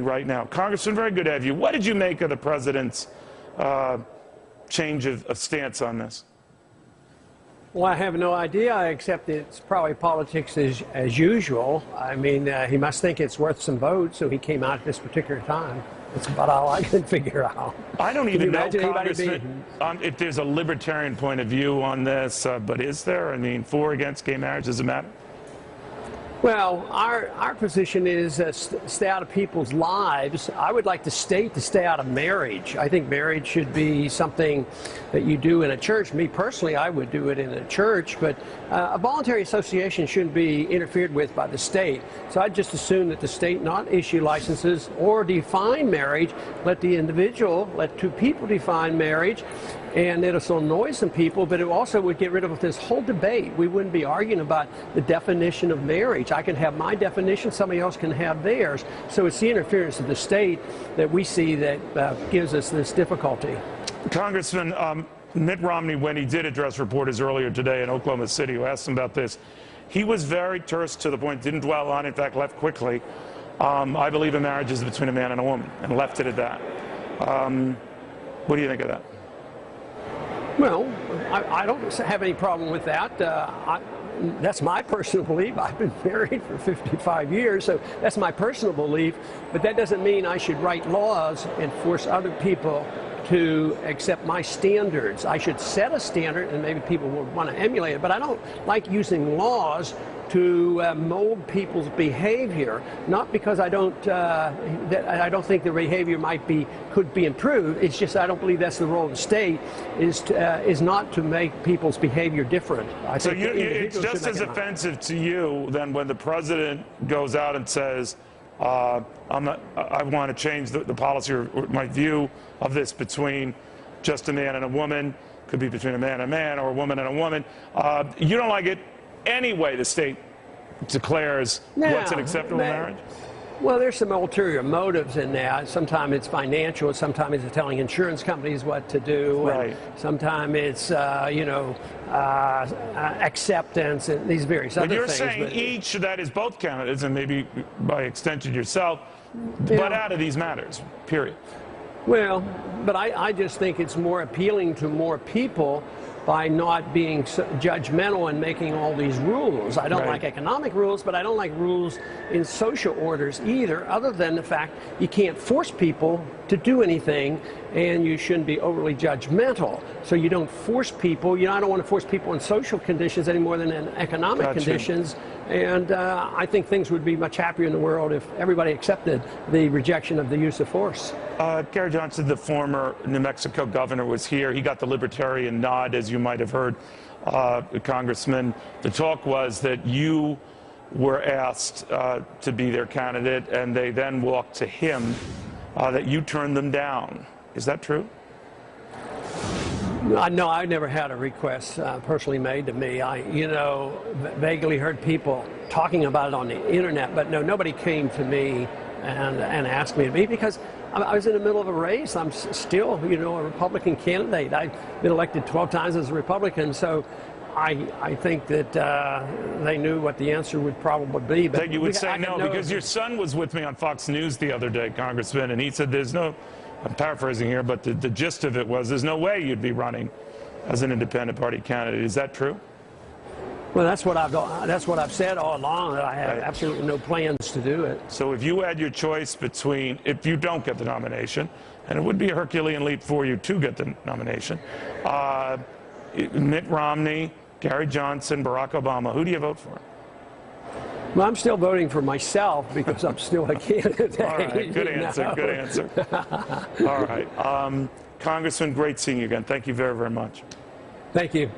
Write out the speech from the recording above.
right now. Congressman, very good to have you. What did you make of the president's change of stance on this? Well, I have no idea, except it's probably politics as usual. I mean, he must think it's worth some votes, so he came out at this particular time. That's about all I can figure out. I don't even know, Congressman, if there's a libertarian point of view on this, but is there? I mean, for or against gay marriage, does it matter? Well, our position is stay out of people's lives. I would like the state to stay out of marriage. I think marriage should be something that you do in a church. Me personally, I would do it in a church, but a voluntary association shouldn't be interfered with by the state. So I'd just assume that the state not issue licenses or define marriage, let the individual, let two people define marriage, and it'll annoy some people, but it also would get rid of this whole debate. We wouldn't be arguing about the definition of marriage. I can have my definition, somebody else can have theirs. So it's the interference of the state that we see that gives us this difficulty. Congressman, Mitt Romney, when he did address reporters earlier today in Oklahoma City, who asked him about this, he was very terse to the point, didn't dwell on it, in fact, left quickly. I believe a marriage is between a man and a woman, and left it at that. What do you think of that? Well, I don't have any problem with that. That's my personal belief. I've been married for 55 years, so that's my personal belief. But that doesn't mean I should write laws and force other people to accept my standards. I should set a standard, and maybe people will want to emulate it. But I don't like using laws to mold people's behavior, not because I don't think the behavior could be improved. It's just I don't believe that's the role of the state, is not to make people's behavior different. So it's just as offensive to you than when the president goes out and says, I want to change the policy or my view of this between just a man and a woman, could be between a man and a man or a woman and a woman. You don't like it anyway the state declares what's an acceptable marriage? Well, there's some ulterior motives in that. Sometimes it's financial, sometimes it's telling insurance companies what to do, right. And sometimes it's, acceptance and these various other things. But you're saying each, that is both candidates, and maybe by extension yourself, but out of these matters, period. Well, but I just think it's more appealing to more people by not being judgmental and making all these rules. I don't like economic rules, but I don't like rules in social orders either, other than the fact you can't force people to do anything, and you shouldn't be overly judgmental. So you don't force people. I don't want to force people in social conditions any more than in economic conditions. And I think things would be much happier in the world if everybody accepted the rejection of the use of force. Gary Johnson, the former New Mexico governor, was here. He got the libertarian nod, as you might have heard, Congressman. The talk was that you were asked to be their candidate, and they then walked to him, that you turned them down. Is that true? No, I never had a request personally made to me. I, vaguely heard people talking about it on the internet, but no, nobody came to me and asked me to be, because I was in the middle of a race. I'm still, a Republican candidate. I've been elected 12 times as a Republican, so I think that they knew what the answer would probably be. But you would say no, because your son was with me on Fox News the other day, Congressman, and he said there's no, I'm paraphrasing here, but the gist of it was there's no way you'd be running as an independent party candidate. Is that true? Well, that's what I've said all along, that I have absolutely no plans to do it. So if you had your choice between, if you don't get the nomination, and it would be a Herculean leap for you to get the nomination, Mitt Romney, Gary Johnson, Barack Obama, who do you vote for? Well, I'm still voting for myself because I'm still a candidate. All right, good answer, good answer. All right. Congressman, great seeing you again. Thank you very, very much. Thank you.